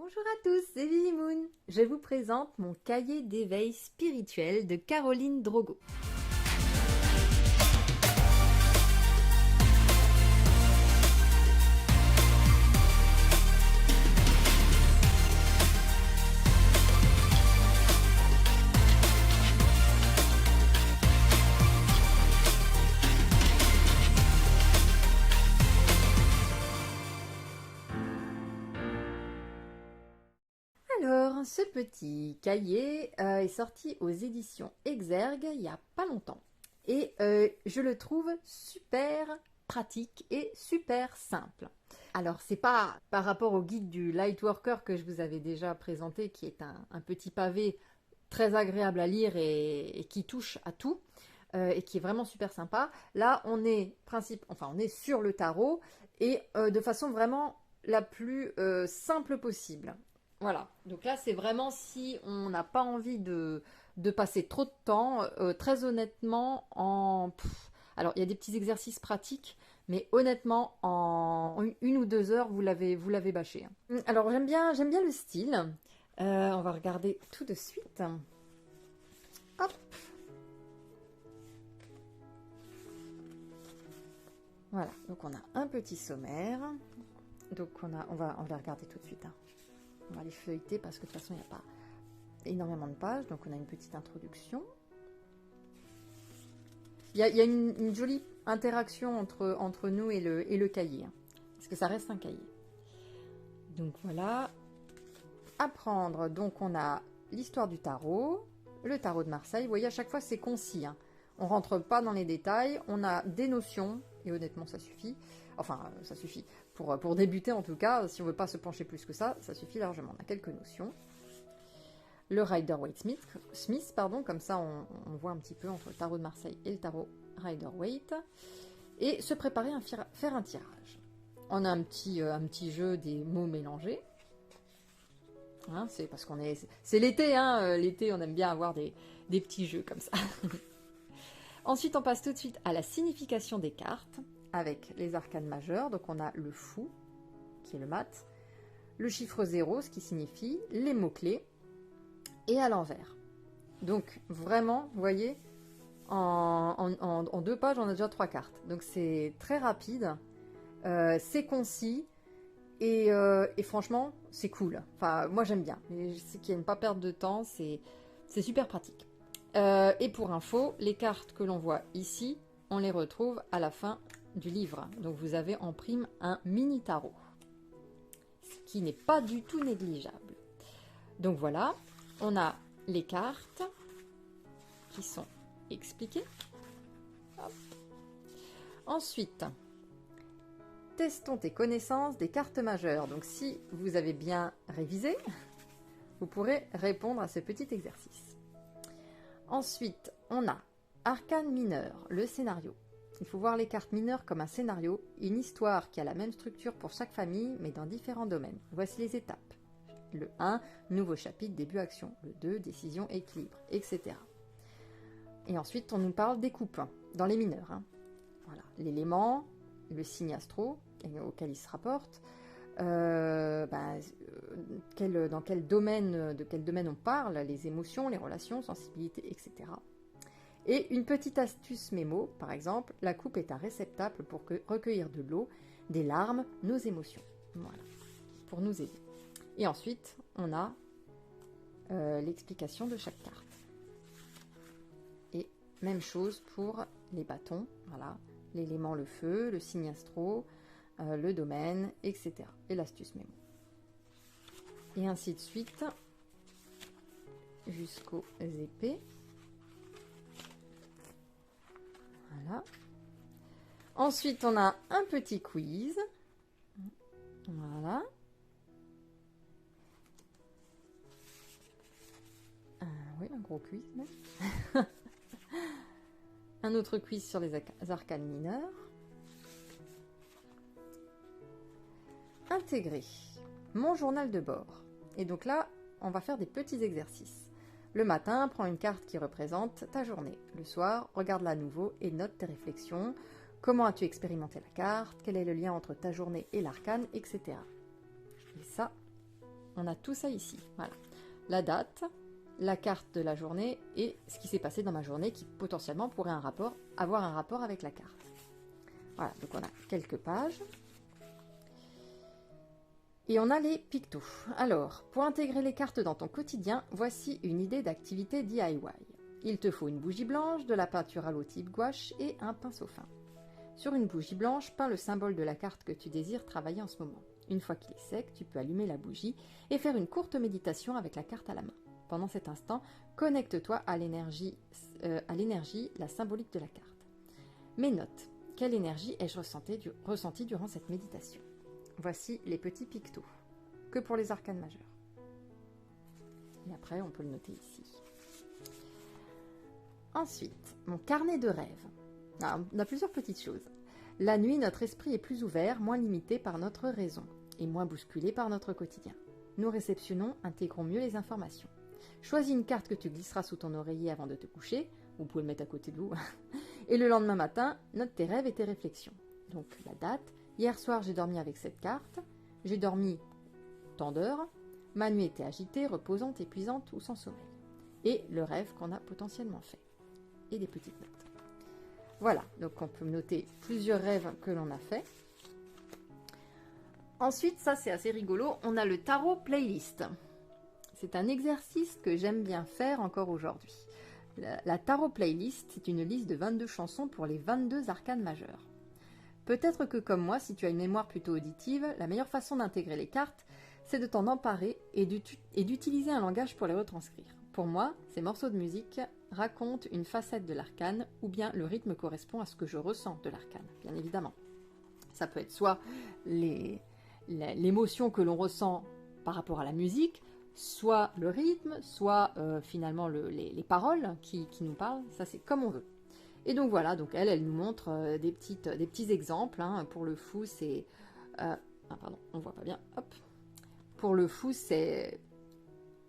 Bonjour à tous, c'est Lily Moon. Je vous présente mon cahier d'éveil spirituel de Caroline Drogo. Alors, ce petit cahier est sorti aux éditions Exergue il n'y a pas longtemps. Et je le trouve super pratique et super simple. Alors, c'est pas par rapport au guide du Lightworker que je vous avais déjà présenté, qui est un petit pavé très agréable à lire et qui touche à tout, et qui est vraiment super sympa. Là, on est sur le tarot et de façon vraiment la plus simple possible. Voilà, donc là c'est vraiment si on n'a pas envie de passer trop de temps, très honnêtement, alors il y a des petits exercices pratiques, mais honnêtement en 1 ou 2 heures vous l'avez bâché. Alors j'aime bien le style. On va regarder tout de suite. Hop. Voilà, donc on a un petit sommaire. Donc on va regarder tout de suite. On va les feuilleter parce que de toute façon il n'y a pas énormément de pages. Donc on a une petite introduction. Il y a une jolie interaction entre nous et le cahier. Parce que ça reste un cahier. Donc voilà. Apprendre. Donc on a l'histoire du tarot. Le tarot de Marseille. Vous voyez, à chaque fois c'est concis. On rentre pas dans les détails. On a des notions. Et honnêtement ça suffit. Enfin ça suffit. Pour débuter en tout cas, si on ne veut pas se pencher plus que ça suffit largement. On a quelques notions. Le Rider-Waite-Smith, comme ça on voit un petit peu entre le tarot de Marseille et le tarot Rider-Waite. Et se préparer à faire un tirage. On a un petit jeu des mots mélangés. C'est parce c'est l'été, l'été on aime bien avoir des petits jeux comme ça. Ensuite on passe tout de suite à la signification des cartes, avec les arcanes majeures. Donc on a le fou, qui est le mat, le chiffre 0, ce qui signifie les mots-clés, et à l'envers. Donc vraiment, vous voyez, en 2 pages, on a déjà 3 cartes. Donc c'est très rapide, c'est concis, et franchement, c'est cool. Enfin, moi j'aime bien. Ceux qui n'aiment pas perdre de temps, c'est super pratique. Et pour info, les cartes que l'on voit ici, on les retrouve à la fin du livre. Donc vous avez en prime un mini tarot, ce qui n'est pas du tout négligeable. Donc voilà, on a les cartes qui sont expliquées. Hop. Ensuite, testons tes connaissances des cartes majeures. Donc si vous avez bien révisé, vous pourrez répondre à ce petit exercice. Ensuite, on a arcane mineure, le scénario. Il faut voir les cartes mineures comme un scénario, une histoire qui a la même structure pour chaque famille, mais dans différents domaines. Voici les étapes. Le 1, nouveau chapitre, début action. Le 2, décision, équilibre, etc. Et ensuite, on nous parle des coupes dans les mineurs. Voilà, l'élément, le signe astro auquel il se rapporte, de quel domaine on parle, les émotions, les relations, sensibilité, etc. Et une petite astuce mémo, par exemple, la coupe est un réceptacle pour recueillir de l'eau, des larmes, nos émotions. Voilà, pour nous aider. Et ensuite, on a l'explication de chaque carte. Et même chose pour les bâtons, voilà, l'élément le feu, le signe astro, le domaine, etc. Et l'astuce mémo. Et ainsi de suite, jusqu'aux épées. Voilà. Ensuite, on a un petit quiz. Voilà. Oui, un gros quiz même. Un autre quiz sur les arcanes mineurs. Intégrer mon journal de bord. Et donc là, on va faire des petits exercices. Le matin, prends une carte qui représente ta journée. Le soir, regarde-la à nouveau et note tes réflexions. Comment as-tu expérimenté la carte? Quel est le lien entre ta journée et l'arcane, etc. Et ça, On a tout ça ici. Voilà. La date, la carte de la journée et ce qui s'est passé dans ma journée qui potentiellement pourrait avoir un rapport avec la carte. Voilà, donc on a quelques pages. Et on a les pictos. Alors, pour intégrer les cartes dans ton quotidien, voici une idée d'activité DIY. Il te faut une bougie blanche, de la peinture à l'eau type gouache et un pinceau fin. Sur une bougie blanche, peins le symbole de la carte que tu désires travailler en ce moment. Une fois qu'il est sec, tu peux allumer la bougie et faire une courte méditation avec la carte à la main. Pendant cet instant, connecte-toi à l'énergie, la symbolique de la carte. Mais note, quelle énergie ai-je ressentie durant cette méditation? Voici les petits pictos, que pour les arcanes majeures. Et après, on peut le noter ici. Ensuite, mon carnet de rêves. Alors, on a plusieurs petites choses. La nuit, notre esprit est plus ouvert, moins limité par notre raison, et moins bousculé par notre quotidien. Nous réceptionnons, intégrons mieux les informations. Choisis une carte que tu glisseras sous ton oreiller avant de te coucher, vous pouvez le mettre à côté de vous, et le lendemain matin, note tes rêves et tes réflexions. Donc la date, hier soir j'ai dormi avec cette carte, j'ai dormi tant d'heures, ma nuit était agitée, reposante, épuisante ou sans sommeil. Et le rêve qu'on a potentiellement fait. Et des petites notes. Voilà, donc on peut noter plusieurs rêves que l'on a fait. Ensuite, ça c'est assez rigolo, on a le tarot playlist. C'est un exercice que j'aime bien faire encore aujourd'hui. La tarot playlist, c'est une liste de 22 chansons pour les 22 arcanes majeures. Peut-être que comme moi, si tu as une mémoire plutôt auditive, la meilleure façon d'intégrer les cartes, c'est de t'en emparer et d'utiliser un langage pour les retranscrire. Pour moi, ces morceaux de musique racontent une facette de l'arcane ou bien le rythme correspond à ce que je ressens de l'arcane, bien évidemment. Ça peut être soit l'émotion que l'on ressent par rapport à la musique, soit le rythme, soit finalement les paroles qui nous parlent, ça c'est comme on veut. Et donc voilà, donc elle nous montre des petits exemples. Hein. Pour le fou, c'est... pardon, on voit pas bien. Hop. Pour le fou, c'est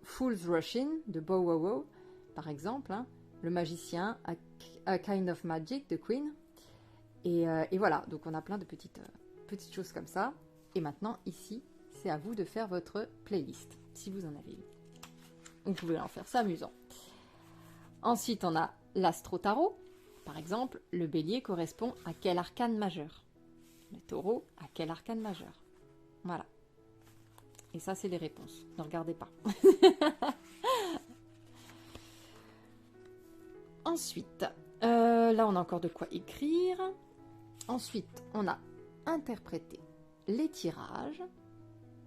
Fool's Rushing de Bow Wow Wow, par exemple. Hein. Le magicien, A Kind of Magic de Queen. Et voilà, donc on a plein de petites choses comme ça. Et maintenant, ici, c'est à vous de faire votre playlist, si vous en avez une. Vous pouvez en faire, c'est amusant. Ensuite, on a l'astro-tarot. Par exemple, le bélier correspond à quel arcane majeur? Le taureau, à quel arcane majeur? Voilà. Et ça, c'est les réponses. Ne regardez pas. Ensuite, là, on a encore de quoi écrire. Ensuite, on a interprété les tirages.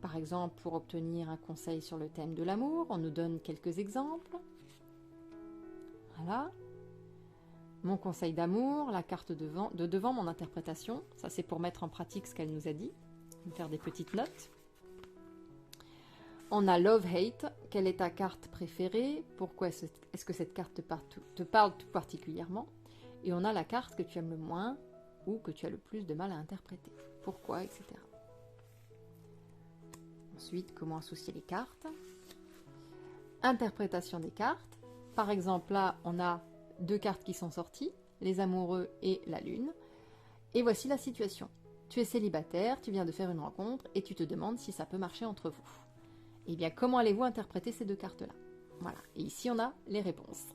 Par exemple, pour obtenir un conseil sur le thème de l'amour, on nous donne quelques exemples. Voilà. Mon conseil d'amour, la carte de devant, mon interprétation. Ça, c'est pour mettre en pratique ce qu'elle nous a dit. Faire des petites notes. On a Love Hate. Quelle est ta carte préférée? Pourquoi est-ce que cette carte te parle tout particulièrement? Et on a la carte que tu aimes le moins ou que tu as le plus de mal à interpréter. Pourquoi, etc. Ensuite, comment associer les cartes? Interprétation des cartes. Par exemple, là, on a 2 cartes qui sont sorties, les amoureux et la lune. Et voici la situation. Tu es célibataire, tu viens de faire une rencontre et tu te demandes si ça peut marcher entre vous. Eh bien, comment allez-vous interpréter ces 2 cartes-là? Voilà. Et ici, on a les réponses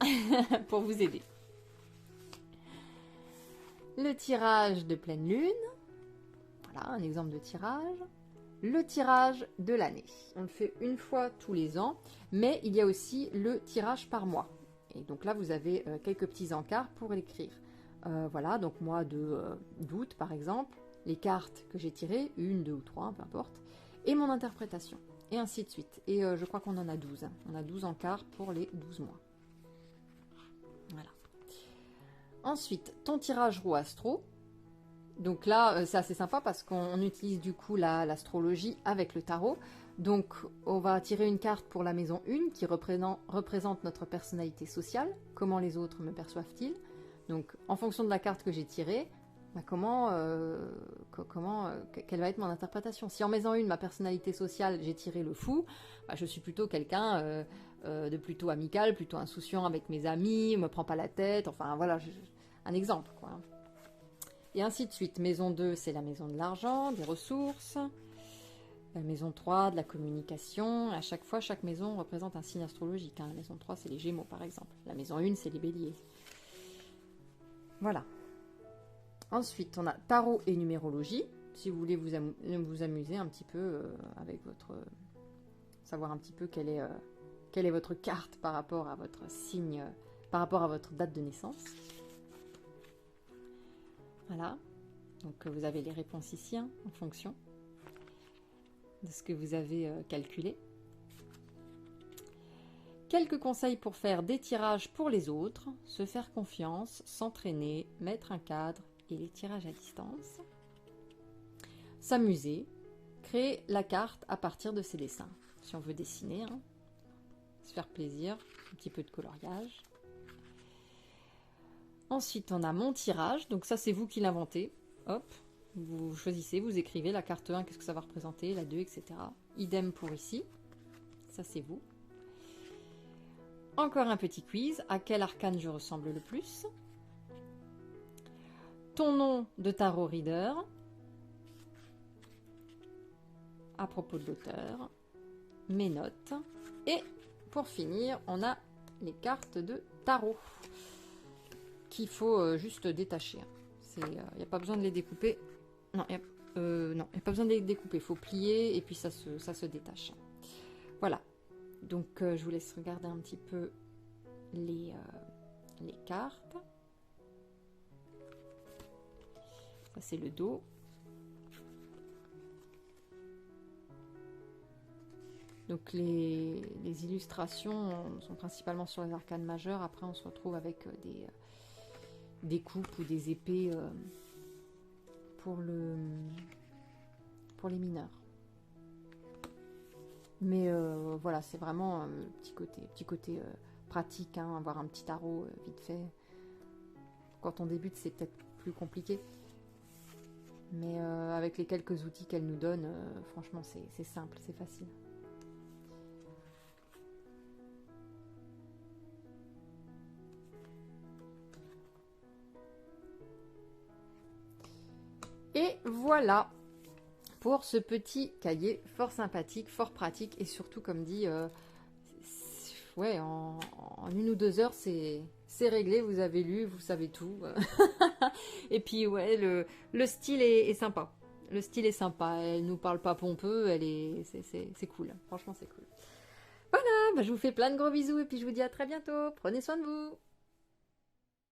pour vous aider. Le tirage de pleine lune. Voilà, un exemple de tirage. Le tirage de l'année. On le fait une fois tous les ans, mais il y a aussi le tirage par mois. Et donc là, vous avez quelques petits encarts pour l'écrire. Voilà, donc mois d'août, par exemple, les cartes que j'ai tirées, 1, 2 ou 3, peu importe, et mon interprétation, et ainsi de suite. Et je crois qu'on en a 12. On a 12 encarts pour les 12 mois. Voilà. Ensuite, ton tirage roue astro. Donc là, c'est assez sympa parce qu'on utilise du coup l'astrologie avec le tarot. Donc, on va tirer une carte pour la maison 1 qui représente notre personnalité sociale. Comment les autres me perçoivent-ils? Donc, en fonction de la carte que j'ai tirée, bah, quelle va être mon interprétation? Si en maison 1, ma personnalité sociale, j'ai tiré le fou, bah, je suis plutôt quelqu'un de plutôt amical, plutôt insouciant avec mes amis, me prends pas la tête, enfin voilà, un exemple, quoi. Et ainsi de suite. Maison 2, c'est la maison de l'argent, des ressources. La maison 3, de la communication. À chaque fois, chaque maison représente un signe astrologique. Hein. La maison 3, c'est les Gémeaux, par exemple. La maison 1, c'est les Béliers. Voilà. Ensuite, on a tarot et numérologie. Si vous voulez vous amuser un petit peu avec votre... savoir un petit peu quelle est votre carte par rapport à votre signe, par rapport à votre date de naissance. Voilà. Donc, vous avez les réponses ici, hein, en fonction de ce que vous avez calculé. Quelques conseils pour faire des tirages pour les autres, se faire confiance, s'entraîner, mettre un cadre et les tirages à distance. S'amuser, créer la carte à partir de ses dessins. Si on veut dessiner, hein, se faire plaisir, un petit peu de coloriage. Ensuite, on a mon tirage, donc ça c'est vous qui l'inventez. Hop, vous choisissez, vous écrivez la carte 1, qu'est-ce que ça va représenter, la 2, etc. Idem pour ici, ça c'est vous. Encore un petit quiz, à quel arcane je ressemble le plus? Ton nom de tarot reader, à propos de l'auteur, mes notes, et pour finir, on a les cartes de tarot qu'il faut juste détacher. Il n'y a pas besoin de les découper. Non, il n'y a pas besoin de les découper. Il faut plier et puis ça se détache. Voilà. Donc, je vous laisse regarder un petit peu les cartes. Ça, c'est le dos. Donc, les illustrations sont principalement sur les arcanes majeures. Après, on se retrouve avec des coupes ou des épées pour les mineurs. Mais voilà, c'est vraiment un petit côté pratique, hein, avoir un petit tarot vite fait. Quand on débute, c'est peut-être plus compliqué. Mais avec les quelques outils qu'elle nous donne, franchement, c'est simple, c'est facile. Et voilà pour ce petit cahier fort sympathique, fort pratique et surtout, comme dit, ouais, en 1 ou 2 heures, c'est réglé, vous avez lu, vous savez tout. Et puis, ouais, le style est sympa. Le style est sympa, elle nous parle pas pompeux, c'est cool, franchement c'est cool. Voilà, bah, je vous fais plein de gros bisous et puis je vous dis à très bientôt, prenez soin de vous.